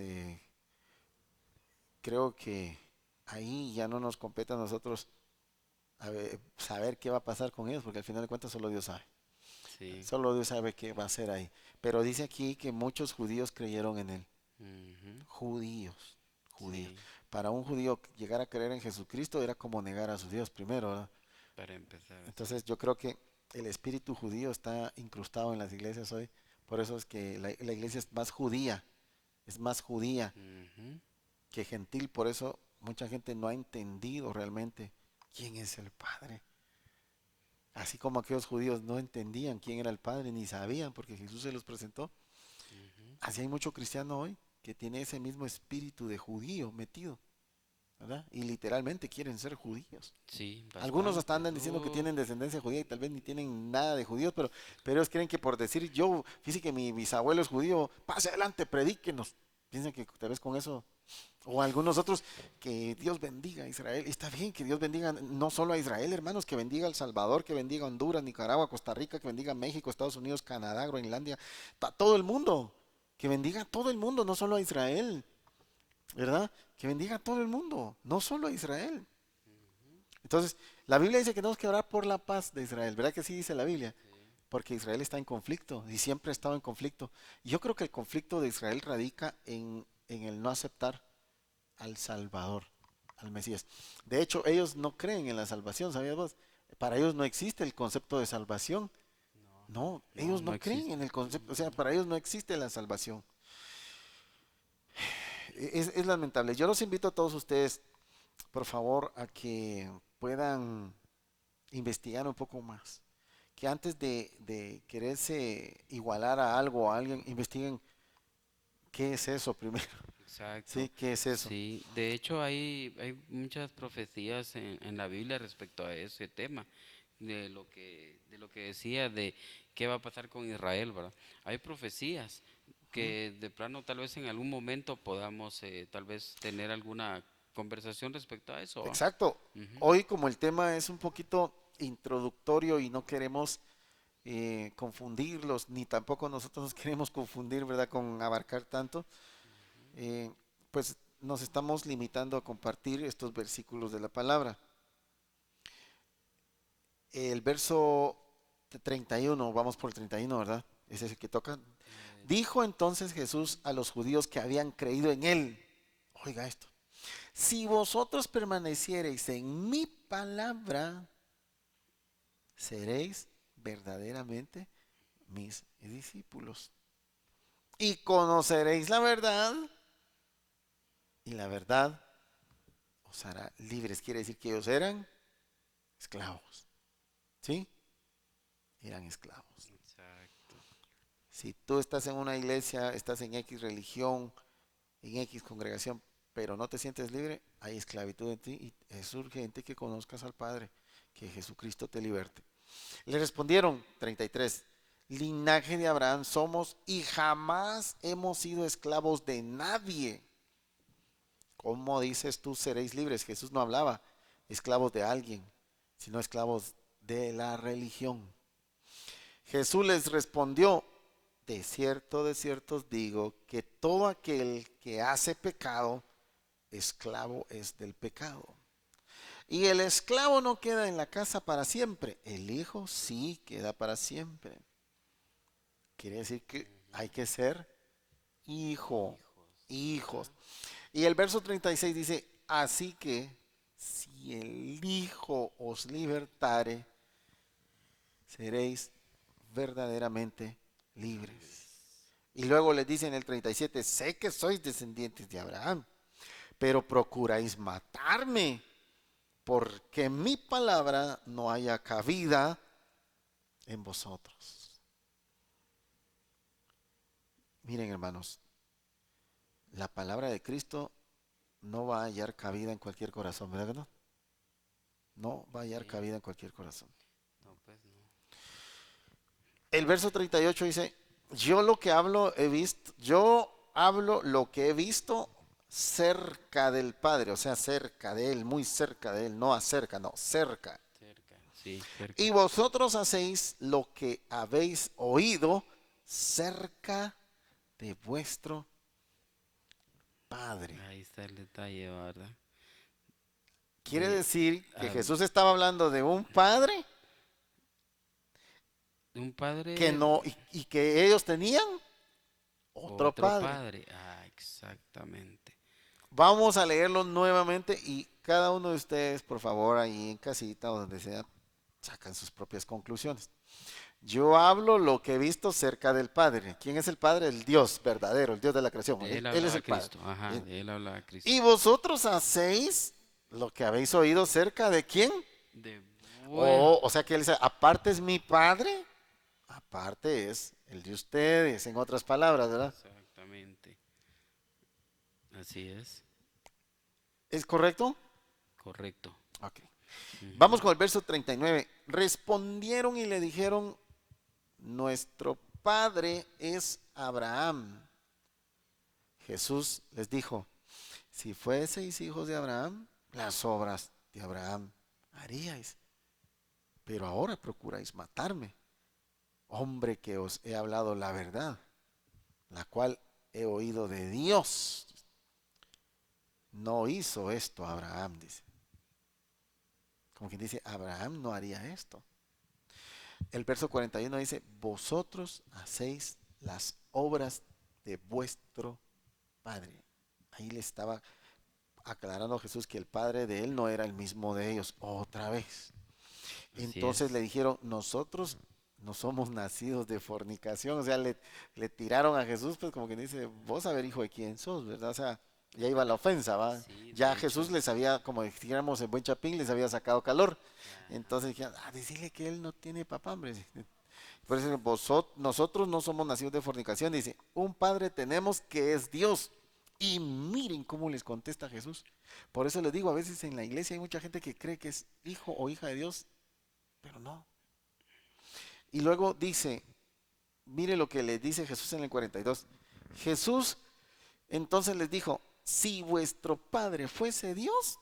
creo que ahí ya no nos compete a nosotros saber qué va a pasar con ellos, porque al final de cuentas solo Dios sabe. Sí. Solo Dios sabe qué va a hacer ahí. Pero dice aquí que muchos judíos creyeron en él. Ujú. Judíos, judíos. Sí, Para un judío llegar a creer en Jesucristo era como negar a su Dios primero, ¿verdad? para empezar así. Entonces yo creo que el espíritu judío está incrustado en las iglesias hoy. Por eso es que la iglesia es más judía Ujú. que gentil. Por eso mucha gente no ha entendido realmente quién es el Padre. Así como aquellos judíos no entendían quién era el Padre, ni sabían, porque Jesús se los presentó. Ujú. Así hay mucho cristiano hoy que tiene ese mismo espíritu de judío metido, ¿verdad? Y literalmente quieren ser judíos. Sí, Algunos hasta bastante. andan diciendo que tienen descendencia judía y tal vez ni tienen nada de judíos, pero ellos creen que por decir yo, fíjese que mi bisabuelo es judío, pase adelante, predíquenos. Piensan que tal vez con eso, o algunos otros, que Dios bendiga a Israel. Está bien que Dios bendiga no solo a Israel, hermanos, que bendiga a El Salvador, que bendiga a Honduras, Nicaragua, Costa Rica, que bendiga a México, Estados Unidos, Canadá, Groenlandia, a todo el mundo. Que bendiga a todo el mundo, no solo a Israel, ¿verdad? Que bendiga a todo el mundo, no solo a Israel. Entonces, la Biblia dice que tenemos que orar por la paz de Israel, ¿verdad que sí dice la Biblia? Sí. Porque Israel está en conflicto y siempre ha estado en conflicto. Y yo creo que el conflicto de Israel radica en el no aceptar al Salvador, al Mesías. De hecho, ellos no creen en la salvación, ¿sabías vos? Para ellos no existe el concepto de salvación. No, No, no, ellos no no creen en existe. el concepto, o sea, Ujú. para ellos no existe la salvación. Es lamentable. Yo los invito a todos ustedes, por favor, a que puedan investigar un poco más. Que antes de quererse igualar a algo o a alguien, investiguen qué es eso primero. Exacto. ¿Sí? ¿Qué es eso? Sí, de hecho hay muchas profecías en la Biblia respecto a ese tema, de lo que decía de qué va a pasar con Israel, ¿verdad? Hay profecías ¿Mm? que de plano tal vez en algún momento podamos tal vez tener alguna conversación respecto a eso, ¿va? Exacto. Ujú. Hoy como el tema es un poquito introductorio y no queremos confundirlos, ni tampoco nosotros nos queremos confundir, ¿verdad? Con abarcar tanto, eh, pues nos estamos limitando a compartir estos versículos de la palabra. El verso 31, vamos por el 31, ¿verdad? Ese es el que toca. Dijo entonces Jesús a los judíos que habían creído en él, oiga esto, si vosotros permaneciereis en mi palabra, seréis verdaderamente mis discípulos. Y conoceréis la verdad, y la verdad os hará libres. Quiere decir que ellos eran esclavos. ¿Sí? Eran esclavos. Exacto. Si tú estás en una iglesia, estás en X religión, en X congregación, pero no te sientes libre, hay esclavitud en ti y es urgente que conozcas al Padre, que Jesucristo te liberte. Le respondieron 33, linaje de Abraham somos y jamás hemos sido esclavos de nadie. ¿Cómo dices tú seréis libres? Jesús no hablaba esclavos de alguien, sino esclavos de la religión. Jesús les respondió, de cierto os digo, que todo aquel que hace pecado, esclavo es del pecado. Y el esclavo no queda en la casa para siempre, el hijo sí queda para siempre. Quiere decir que hay Ujú. que ser hijo, Hijos, hijos. ajá. Y el verso 36 dice, así que si el hijo os libertare, seréis verdaderamente libres. Libres. Y luego les dice en el 37, sé que sois descendientes de Abraham, pero procuráis matarme, porque mi palabra no haya cabida en vosotros. Miren, hermanos, la palabra de Cristo no va a hallar cabida en cualquier corazón, ¿verdad que no? No va a hallar Sí, cabida en cualquier corazón. no, pues no. El verso 38 dice, yo lo que hablo he visto, yo hablo lo que he visto cerca del Padre, o sea, cerca de Él, muy cerca de Él, no acerca, no, cerca. Cerca, sí, Y cerca. vosotros hacéis lo que habéis oído cerca de vuestro Padre. Ahí está el detalle, ¿verdad? Quiere De, decir que ah, Jesús estaba hablando de un Padre de un que padre, no, y que ellos tenían otro otro Padre. padre. Exactamente. Vamos a leerlo nuevamente y cada uno de ustedes, por favor, ahí en casita o donde sea, sacan sus propias conclusiones. Yo hablo lo que he visto cerca del Padre. ¿Quién es el Padre? El Dios verdadero, el Dios de la creación. De Él, él él es hablaba el Padre. Cristo, ajá, Bien. de él hablaba Cristo. Y vosotros hacéis lo que habéis oído cerca de quién. De bueno, O sea que él dice, aparte es mi Padre, aparte es el de ustedes, en otras palabras, ¿verdad? exactamente. Así es, ¿Es correcto? correcto. Ok. Vamos Ujú. con el verso 39. Respondieron y le dijeron, nuestro Padre es Abraham. Jesús les dijo, si fueseis hijos de Abraham, las obras de Abraham haríais. Pero ahora procuráis matarme, hombre que os he hablado la verdad, la cual he oído de Dios. No hizo esto Abraham, dice. Como quien dice, Abraham no haría esto. El verso 41 dice, vosotros hacéis las obras de vuestro padre. Ahí le estaba aclarando a Jesús que el padre de él no era el mismo de ellos, otra vez. Así Entonces le es. dijeron, nosotros no somos nacidos de fornicación. O sea, le tiraron a Jesús, pues como que dice, vos a ver hijo de quién sos, ¿verdad? O sea, ya iba la ofensa, ¿va? Sí, Ya de Jesús hecho. les había, como dijéramos en buen chapín, les había sacado calor. Ajá. Entonces dijeron, decirle que él no tiene papá, hombre. Por eso nosotros no somos nacidos de fornicación, dice, un padre tenemos que es Dios. Y miren cómo les contesta Jesús. Por eso les digo, a veces en la iglesia hay mucha gente que cree que es hijo o hija de Dios, pero no. Y luego dice, mire lo que le dice Jesús en el 42. Jesús entonces les dijo, si vuestro Padre fuese Dios,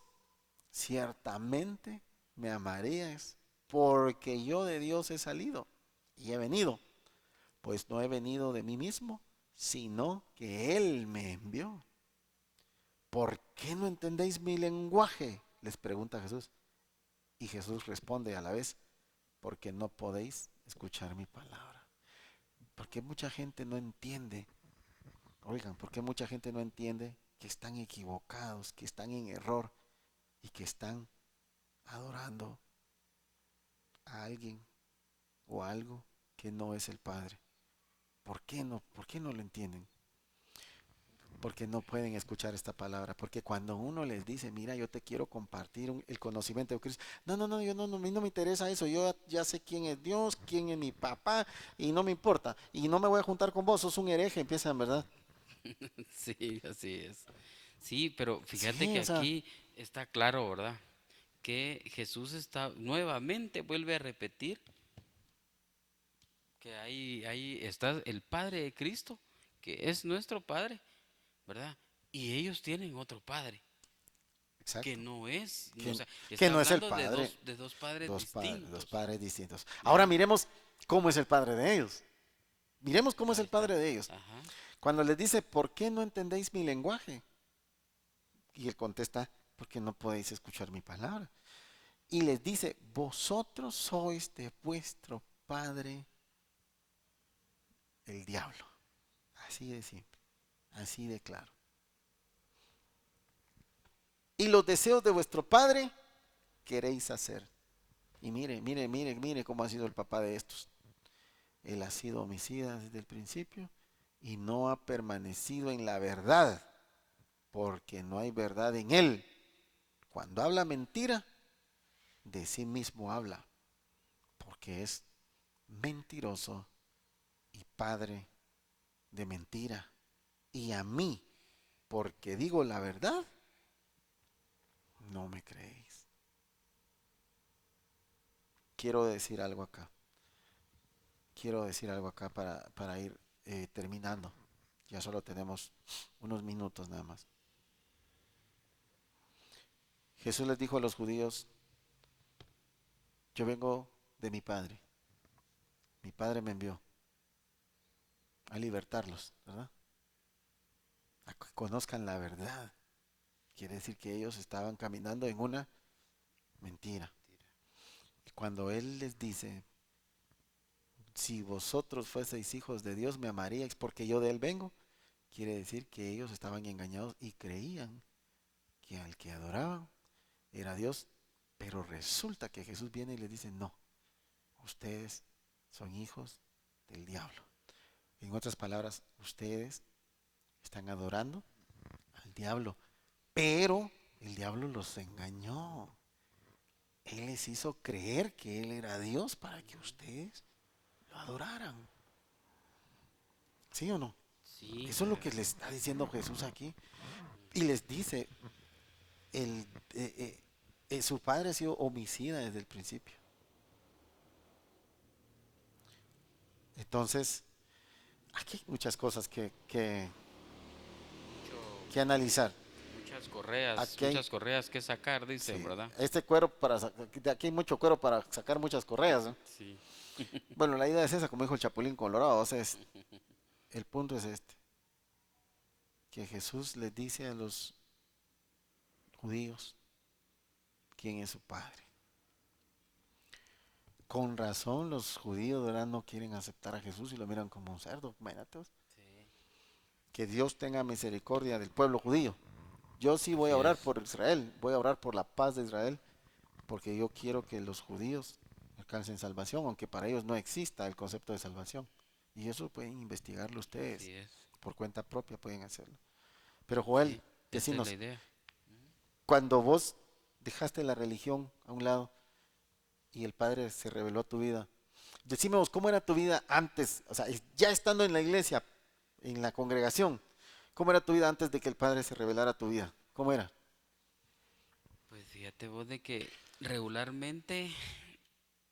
ciertamente me amaríais, porque yo de Dios he salido y he venido, pues no he venido de mí mismo, sino que Él me envió. ¿Por qué no entendéis mi lenguaje? Les pregunta Jesús. Y Jesús responde a la vez, porque no podéis escuchar mi palabra. Porque mucha gente no entiende, oigan, porque mucha gente no entiende que están equivocados, que están en error y que están adorando a alguien o algo que no es el Padre. ¿Por qué no? ¿Por qué no lo entienden? Porque no pueden escuchar esta palabra. Porque cuando uno les dice, mira, yo te quiero compartir el conocimiento de Cristo, no, no, no, yo no, no, a mí no me interesa eso. Yo ya sé quién es Dios, quién es mi papá, y no me importa. Y no me voy a juntar con vos, sos un hereje, empiezan, ¿verdad? Sí, así es. Sí, pero fíjate Sí, que o sea, aquí está claro, ¿verdad? Que Jesús está nuevamente vuelve a repetir que ahí está el Padre de Cristo, que es nuestro Padre, ¿verdad? Y ellos tienen otro Padre, que exacto. no es, o Que, sea, que está no es el hablando padre, de dos padres dos distintos. padres distintos. Ahora Ajá, miremos cómo es el padre de ellos. Miremos cómo es ahí el está. padre de ellos. Ajá. Cuando les dice, ¿por qué no entendéis mi lenguaje? Y él contesta, porque no podéis escuchar mi palabra. Y les dice, vosotros sois de vuestro padre el diablo. Así de simple, así de claro. Y los deseos de vuestro padre queréis hacer. Y mire, mire, mire, mire cómo ha sido el papá de estos. Él ha sido homicida desde el principio y no ha permanecido en la verdad, porque no hay verdad en él. Cuando habla mentira, de sí mismo habla, porque es mentiroso y padre de mentira. Y a mí, porque digo la verdad, no me creéis. Quiero decir algo acá. Quiero decir algo acá para ir terminando. Ya solo tenemos unos minutos nada más. Jesús les dijo a los judíos, yo vengo de mi Padre. Mi Padre me envió a libertarlos, ¿verdad? A que conozcan la verdad. Quiere decir que ellos estaban caminando en una mentira. Cuando Él les dice, si vosotros fueseis hijos de Dios, me amaríais porque yo de Él vengo. quiere decir que ellos estaban engañados y creían que al que adoraban era Dios, pero resulta que Jesús viene y les dice, no, ustedes son hijos del diablo. En otras palabras, ustedes están adorando al diablo, pero el diablo los engañó. Él les hizo creer que Él era Dios para que ustedes lo adoraran. ¿Sí o no? Sí, Eso es lo que les está diciendo Jesús aquí. Y les dice, el, su padre ha sido homicida desde el principio. Entonces, aquí hay muchas cosas mucho, que analizar. Aquí hay, muchas correas que sacar, dicen, sí, ¿verdad? este cuero para, de aquí hay mucho cuero para sacar muchas correas, ¿no? Sí. Bueno, la idea es esa, como dijo el Chapulín Colorado. O sea, el punto es este, que Jesús les dice a los judíos quién es su padre. Con razón los judíos, ¿verdad?, no quieren aceptar a Jesús y lo miran como un cerdo. Imagínate vos. Sí, Que Dios tenga misericordia del pueblo judío. Yo sí voy a así orar es. por Israel, voy a orar por la paz de Israel, porque yo quiero que los judíos alcancen salvación, aunque para ellos no exista el concepto de salvación. Y eso pueden investigarlo ustedes, Así es. por cuenta propia pueden hacerlo. Pero Joel, Sí, esa es la decinos, idea. cuando vos dejaste la religión a un lado y el Padre se reveló a tu vida, decime vos, ¿cómo era tu vida antes? O sea, ya estando en la iglesia, en la congregación, ¿cómo era tu vida antes de que el Padre se revelara a tu vida? ¿Cómo era? Pues fíjate vos de que regularmente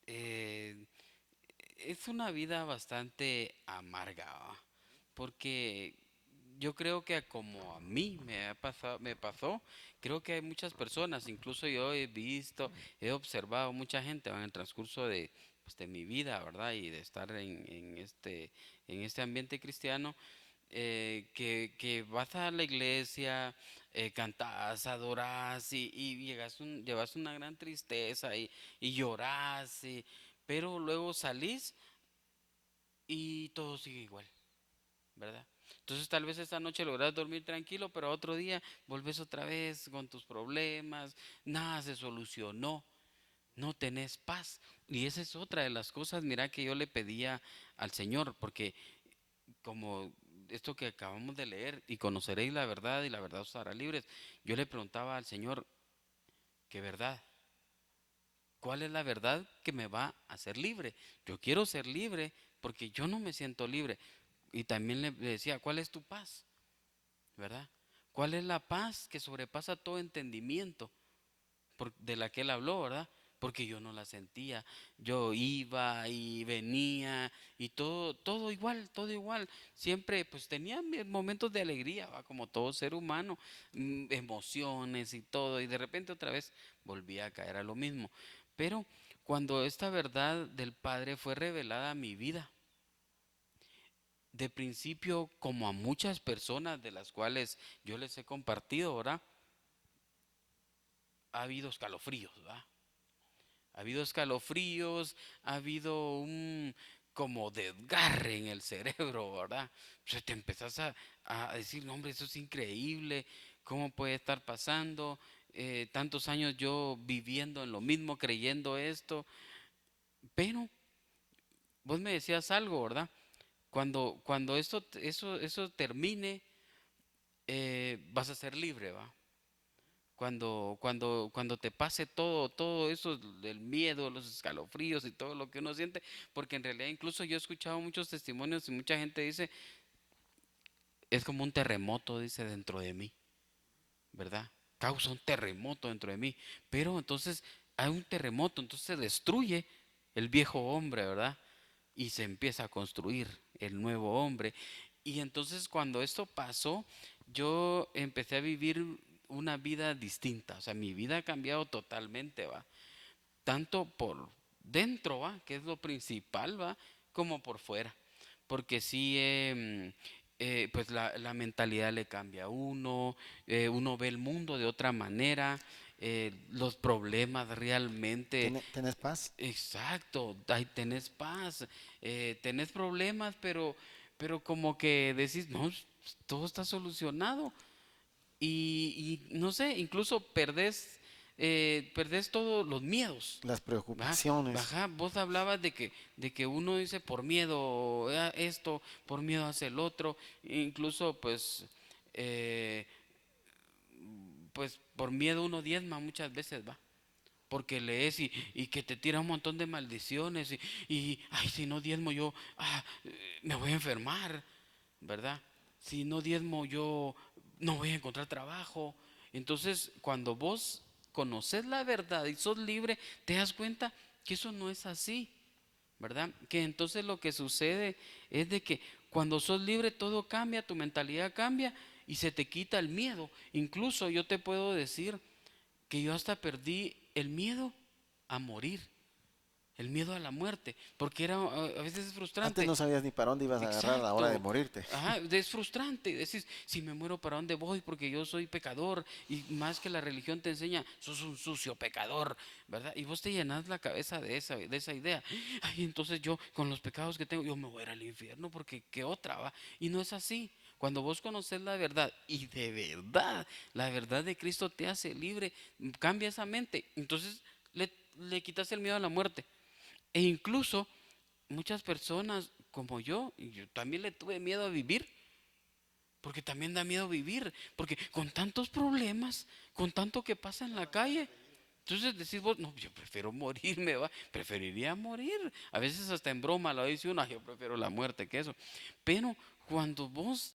eh, es una vida bastante amarga, ¿va? Porque yo creo que como a mí me pasó, creo que hay muchas personas, incluso yo he visto, he observado mucha gente, ¿va?, en el transcurso de, pues, de mi vida, ¿verdad? Y de estar en este ambiente cristiano, que vas a la iglesia, cantás, adorás y llevas una gran tristeza y llorás, pero luego salís y todo sigue igual, ¿verdad? Entonces tal vez esta noche logras dormir tranquilo, pero otro día volves otra vez con tus problemas, nada se solucionó, no tenés paz. Y esa es otra de las cosas, mira, que yo le pedía al Señor, porque como esto que acabamos de leer, y conoceréis la verdad y la verdad os hará libres, yo le preguntaba al Señor, ¿qué verdad? ¿Cuál es la verdad que me va a hacer libre? Yo quiero ser libre porque yo no me siento libre. Y también le decía, ¿cuál es tu paz? ¿Verdad? ¿Cuál es la paz que sobrepasa todo entendimiento? De la que él habló, ¿verdad? Porque yo no la sentía. Yo iba y venía y todo, todo igual, todo igual. Siempre pues tenía mis momentos de alegría, ¿va? Como todo ser humano, emociones y todo. Y de repente otra vez volví a caer a lo mismo. Pero cuando esta verdad del Padre fue revelada a mi vida, de principio, como a muchas personas de las cuales yo les he compartido, ¿verdad? Ha habido escalofríos, ¿verdad? Ha habido escalofríos, ha habido un como desgarre en el cerebro, ¿verdad? O sea, te empezás a decir, no, hombre, eso es increíble, ¿cómo puede estar pasando? Tantos años yo viviendo en lo mismo, creyendo esto, pero vos me decías algo, ¿verdad? Cuando eso termine, vas a ser libre, ¿va? Cuando te pase todo eso del miedo, los escalofríos y todo lo que uno siente, porque en realidad incluso yo he escuchado muchos testimonios y mucha gente dice, es como un terremoto, dice, dentro de mí, ¿verdad? Causa un terremoto dentro de mí, pero entonces hay un terremoto, entonces se destruye el viejo hombre, ¿verdad? Y se empieza a construir el nuevo hombre. Y entonces cuando esto pasó, yo empecé a vivir una vida distinta, o sea, mi vida ha cambiado totalmente, ¿va? Tanto por dentro, ¿va? Que es lo principal, ¿va? Como por fuera. Porque sí, pues la mentalidad le cambia a uno, uno ve el mundo de otra manera, los problemas realmente. ¿Tenés paz? Exacto, ahí tenés paz, tenés problemas, pero como que decís, no, todo está solucionado. Y no sé, incluso perdés todos los miedos. Las ¿Va? preocupaciones. Ajá, vos hablabas de que uno dice por miedo a esto, por miedo hace el otro, incluso eh, pues por miedo uno diezma muchas veces, va, porque lees y que te tira un montón de maldiciones ay, si no diezmo yo, me voy a enfermar, ¿verdad? Si no diezmo yo no voy a encontrar trabajo. Entonces, cuando vos conoces la verdad y sos libre, te das cuenta que eso no es así, ¿verdad? Que entonces lo que sucede es de que cuando sos libre todo cambia, tu mentalidad cambia y se te quita el miedo. Incluso yo te puedo decir que yo hasta perdí el miedo a morir, el miedo a la muerte, porque a veces es Antes frustrante. no sabías ni para dónde ibas a agarrar a la hora de Exacto. morirte. Ajá, es frustrante. Decís, si me muero, ¿para dónde voy? Porque yo soy pecador. Y más que la religión te enseña, sos un sucio pecador, ¿verdad? Y vos te llenas la cabeza de esa idea. Ay, entonces yo, con los pecados que tengo, yo me voy a ir al infierno porque qué otra, va. Y no es así. Cuando vos conoces la verdad, y de verdad, la verdad de Cristo te hace libre, cambia esa mente. Entonces le quitas el miedo a la muerte. E incluso muchas personas como y yo también le tuve miedo a vivir, porque también da miedo vivir, porque con tantos problemas, con tanto que pasa en la calle, entonces decís vos, no, yo prefiero morirme, va, preferiría morir. A veces hasta en broma lo dice uno: "Ay, yo prefiero la muerte que eso". Pero cuando vos